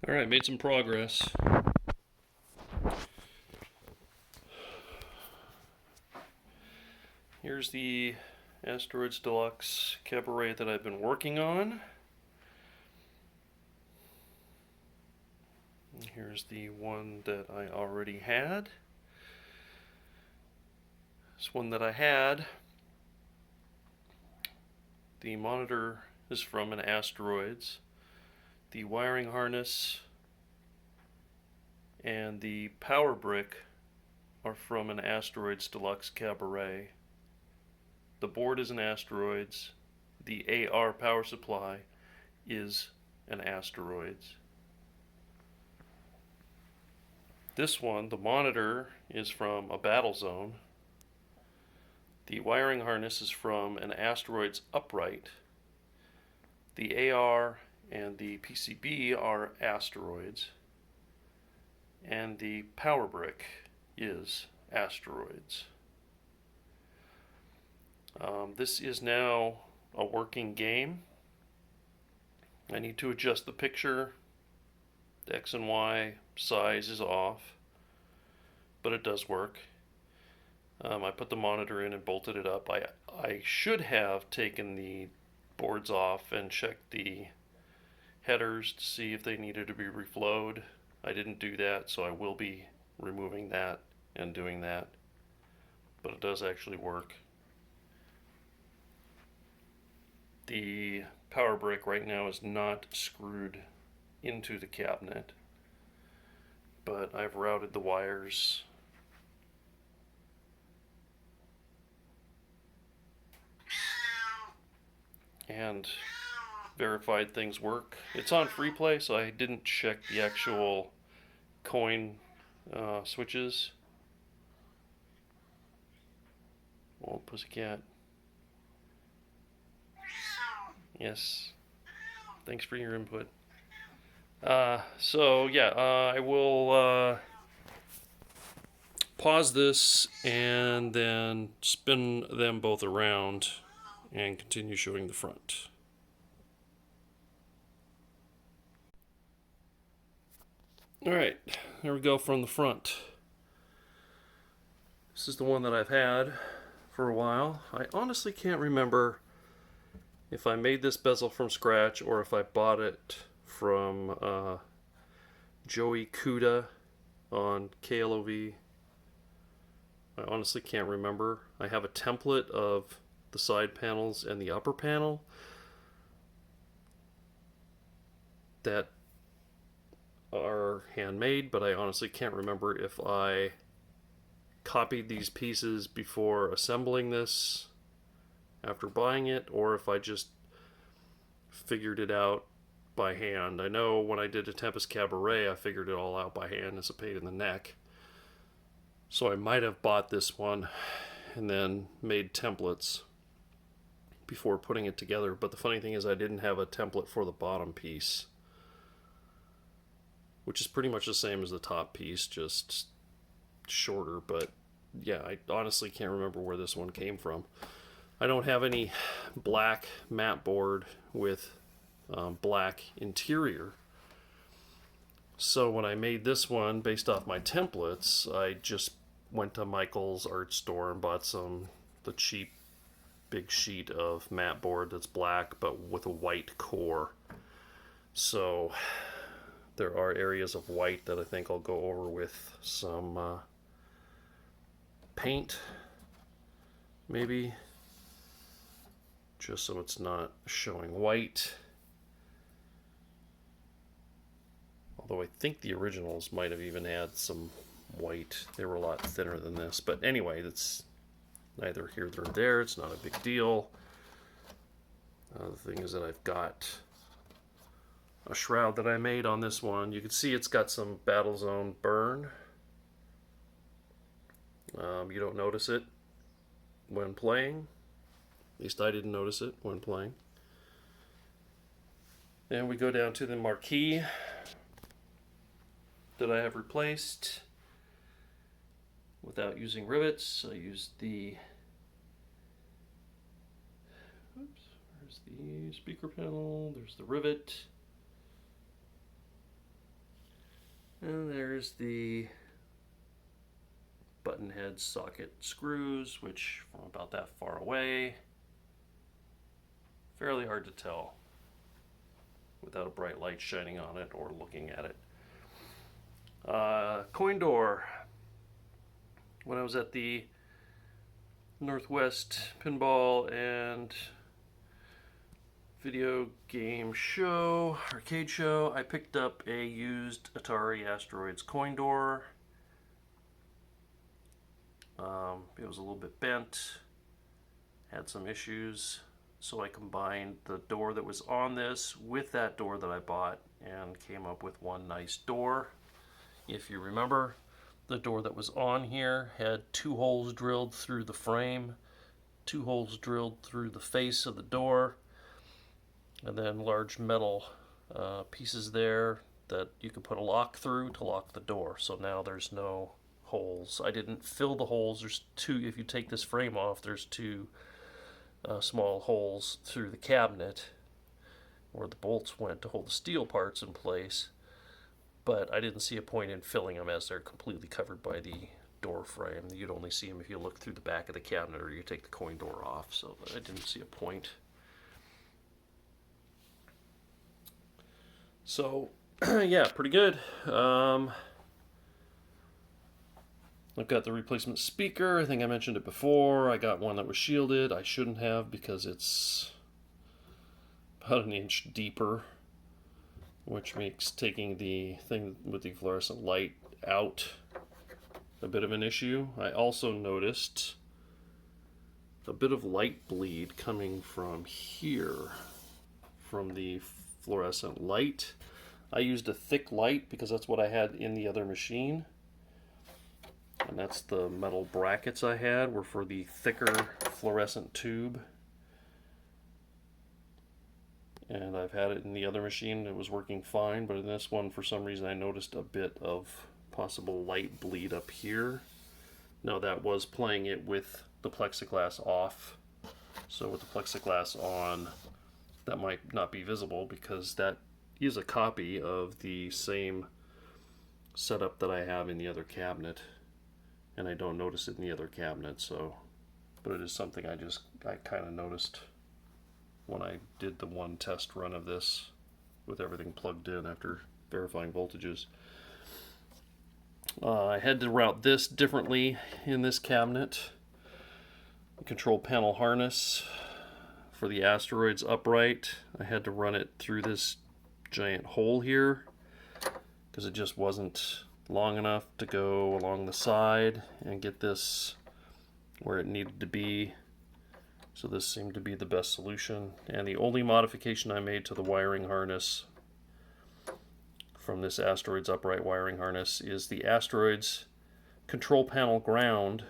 Alright, made some progress. Here's the Asteroids Deluxe Cabaret that I've been working on. Here's the one that I already had. This one that I had, the monitor is from an Asteroids. The wiring harness and the power brick are from an Asteroids Deluxe Cabaret. The board is an Asteroids. The AR power supply is an Asteroids. This one, the monitor, is from a Battle Zone. The wiring harness is from an Asteroids upright. The AR and the PCB are Asteroids. And the power brick is Asteroids. This is now a working game. I need to adjust the picture. The X and Y size is off, but it does work. I put the monitor in and bolted it up. I should have taken the boards off and checked the headers to see if they needed to be reflowed. I didn't do that, so I will be removing that and doing that. But it does actually work. The power brick right now is not screwed into the cabinet, but I've routed the wires and verified things work. It's on free play, so I didn't check the actual coin switches. Oh, pussycat. Yes. Thanks for your input. So yeah, I will pause this and then spin them both around and continue showing the front. Alright, here we go from the front. This is the one that I've had for a while. I honestly can't remember if I made this bezel from scratch or if I bought it from Joey Kuda on KLOV. I honestly can't remember. I have a template of the side panels and the upper panel that are handmade, but I honestly can't remember if I copied these pieces before assembling this after buying it, or if I just figured it out by hand. I know when I did a Tempest Cabaret, I figured it all out by hand. It's a pain in the neck. So I might have bought this one and then made templates before putting it together. But the funny thing is I didn't have a template for the bottom piece, which is pretty much the same as the top piece, just shorter. But yeah, I honestly can't remember where this one came from. I don't have any black mat board with black interior. So when I made this one based off my templates, I just went to Michael's art store and bought the cheap big sheet of mat board that's black but with a white core. So there are areas of white that I think I'll go over with some paint, maybe, just so it's not showing white. Although I think the originals might have even had some white. They were a lot thinner than this. But anyway, that's neither here nor there. It's not a big deal. The thing is that I've got a shroud that I made on this one. You can see it's got some Battle Zone burn. You don't notice it when playing. At least I didn't notice it when playing. Then we go down to the marquee that I have replaced without using rivets. I used the, there's the speaker panel, there's the rivet. And there's the button head socket screws, which from about that far away, fairly hard to tell without a bright light shining on it or looking at it. Coin door. When I was at the Northwest Pinball and Video Game Show, arcade show, I picked up a used Atari Asteroids coin door. It was a little bit bent, had some issues, so I combined the door that was on this with that door that I bought and came up with one nice door. If you remember, the door that was on here had 2 holes drilled through the frame, 2 holes drilled through the face of the door, and then large metal pieces there that you could put a lock through to lock the door. So now there's no holes. I didn't fill the holes. There's 2, if you take this frame off, there's 2 small holes through the cabinet where the bolts went to hold the steel parts in place. But I didn't see a point in filling them as they're completely covered by the door frame. You'd only see them if you look through the back of the cabinet or you take the coin door off, so I didn't see a point. So, yeah, pretty good. I've got the replacement speaker. I think I mentioned it before. I got one that was shielded. I shouldn't have because it's about an inch deeper, which makes taking the thing with the fluorescent light out a bit of an issue. I also noticed a bit of light bleed coming from here, from the fluorescent light. I used a thick light because that's what I had in the other machine. And that's the metal brackets I had were for the thicker fluorescent tube. And I've had it in the other machine, it was working fine, but in this one, for some reason, I noticed a bit of possible light bleed up here. Now that was playing it with the plexiglass off. So with the plexiglass on, that might not be visible because that is a copy of the same setup that I have in the other cabinet. And I don't notice it in the other cabinet, so, but it is something I kind of noticed when I did the one test run of this with everything plugged in after verifying voltages. I had to route this differently in this cabinet. The control panel harness for the Asteroids upright, I had to run it through this giant hole here because it just wasn't long enough to go along the side and get this where it needed to be. So this seemed to be the best solution. And the only modification I made to the wiring harness from this Asteroids upright wiring harness is the Asteroids control panel ground.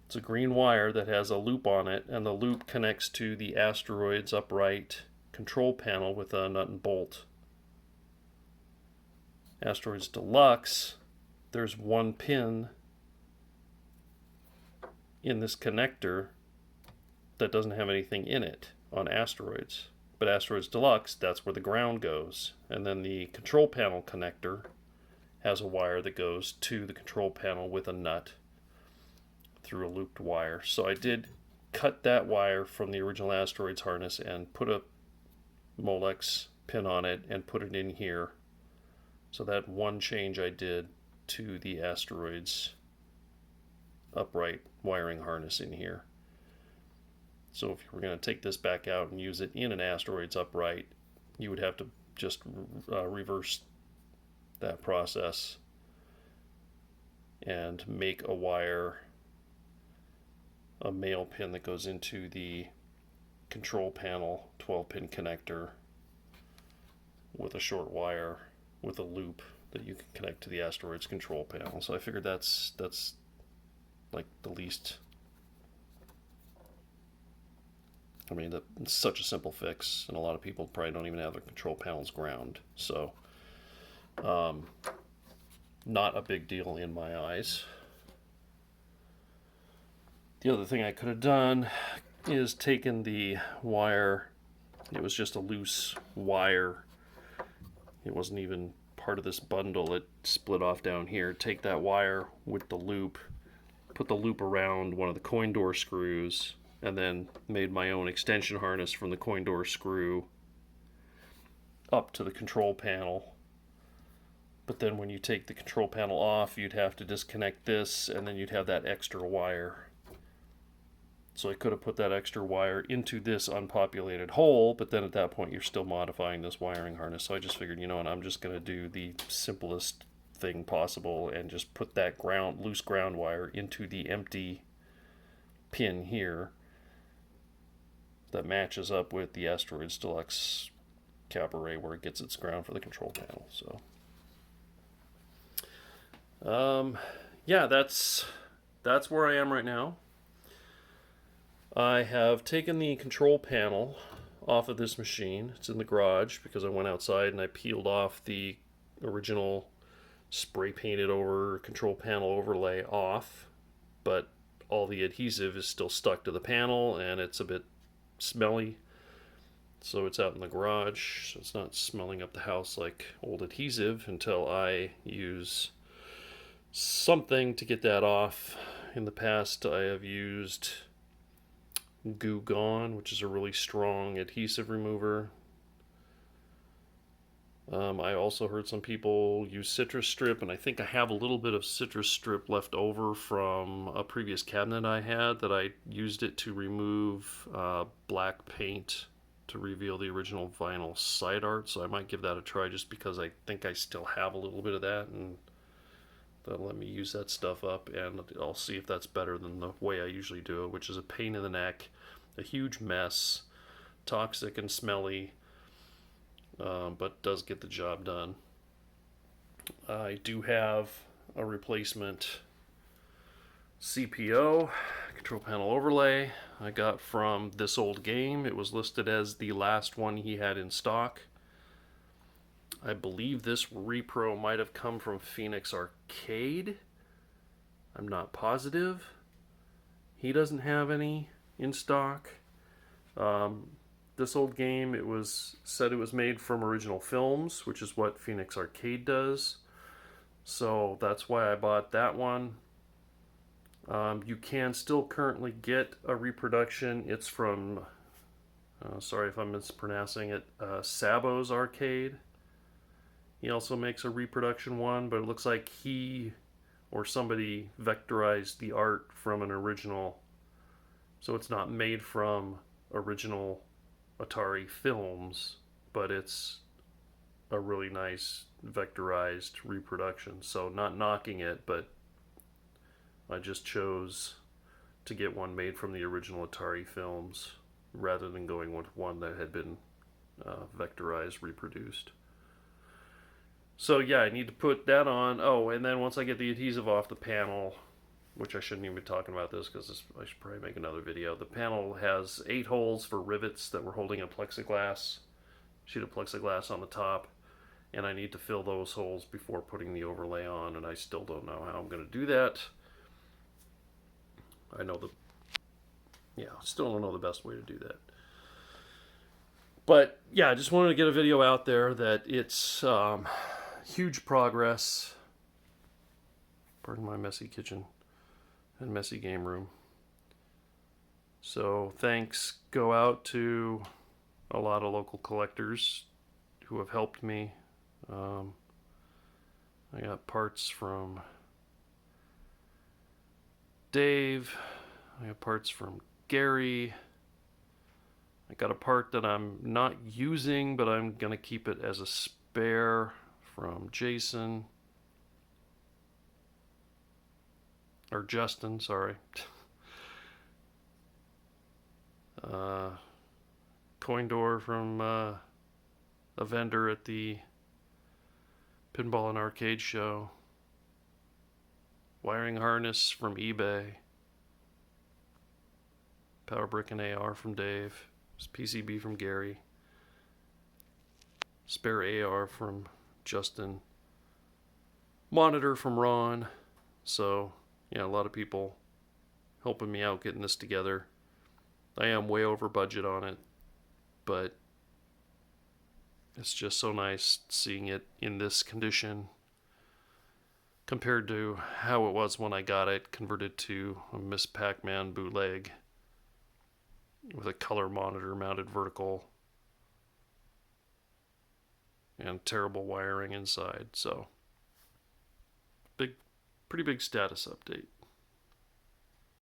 It's a green wire that has a loop on it, and the loop connects to the Asteroids upright control panel with a nut and bolt. Asteroids Deluxe, there's one pin in this connector that doesn't have anything in it on Asteroids. But Asteroids Deluxe, that's where the ground goes. And then the control panel connector has a wire that goes to the control panel with a nut through a looped wire. So I did cut that wire from the original Asteroids harness and put a Molex pin on it and put it in here. So that one change I did to the Asteroids upright wiring harness in here. So if you were going to take this back out and use it in an Asteroids upright, you would have to just reverse that process and make a wire, a male pin that goes into the control panel 12-pin connector with a short wire with a loop that you can connect to the Asteroids control panel. So I figured that's like the least, I mean, it's such a simple fix, and a lot of people probably don't even have their control panels ground. So not a big deal in my eyes. The other thing I could have done is taken the wire, it was just a loose wire. It wasn't even part of this bundle. It split off down here. Take that wire with the loop, put the loop around one of the coin door screws, and then made my own extension harness from the coin door screw up to the control panel. But then when you take the control panel off, you'd have to disconnect this, and then you'd have that extra wire. So I could have put that extra wire into this unpopulated hole, but then at that point you're still modifying this wiring harness. So I just figured, you know what, I'm just going to do the simplest thing possible and just put that loose ground wire into the empty pin here that matches up with the Asteroids Deluxe Cabaret where it gets its ground for the control panel. So yeah, that's where I am right now. I have taken the control panel off of this machine. It's in the garage because I went outside and I peeled off the original spray painted over control panel overlay off, but all the adhesive is still stuck to the panel and it's a bit smelly, so it's out in the garage, so it's not smelling up the house like old adhesive until I use something to get that off. In the past I have used Goo Gone, which is a really strong adhesive remover. I also heard some people use citrus strip, and I think I have a little bit of citrus strip left over from a previous cabinet I had that I used it to remove black paint to reveal the original vinyl side art, so I might give that a try just because I think I still have a little bit of that, and that'll let me use that stuff up, and I'll see if that's better than the way I usually do it, which is a pain in the neck, a huge mess, toxic and smelly, but does get the job done. I do have a replacement CPO, control panel overlay, I got from This Old Game. It was listed as the last one he had in stock. I believe this repro might have come from Phoenix Arcade. I'm not positive. He doesn't have any in stock. This Old Game, it was said it was made from original films, which is what Phoenix Arcade does. So that's why I bought that one. You can still currently get a reproduction. It's from, sorry if I'm mispronouncing it, Sabo's Arcade. He also makes a reproduction one, but it looks like he or somebody vectorized the art from an original. So it's not made from original Atari films, but it's a really nice vectorized reproduction. So not knocking it, but I just chose to get one made from the original Atari films rather than going with one that had been vectorized, reproduced. So yeah, I need to put that on. Oh, and then once I get the adhesive off the panel, which I shouldn't even be talking about this because I should probably make another video. The panel has 8 holes for rivets that we're holding a sheet of plexiglass on the top, and I need to fill those holes before putting the overlay on, and I still don't know how I'm going to do that. Still don't know the best way to do that. But yeah, I just wanted to get a video out there that it's huge progress. Pardon my messy kitchen and messy game room. So thanks go out to a lot of local collectors who have helped me. I got parts from Dave. I got parts from Gary. I got a part that I'm not using, but I'm going to keep it as a spare from Jason. Or Justin, sorry. Coin door from a vendor at the Pinball and Arcade Show. Wiring harness from eBay. Power brick and AR from Dave. PCB from Gary. Spare AR from Justin. Monitor from Ron. So, yeah, a lot of people helping me out getting this together. I am way over budget on it, but It's just so nice seeing it in this condition compared to how it was when I got it converted to a Miss Pac-Man bootleg with a color monitor mounted vertical and terrible wiring inside. So, pretty big status update.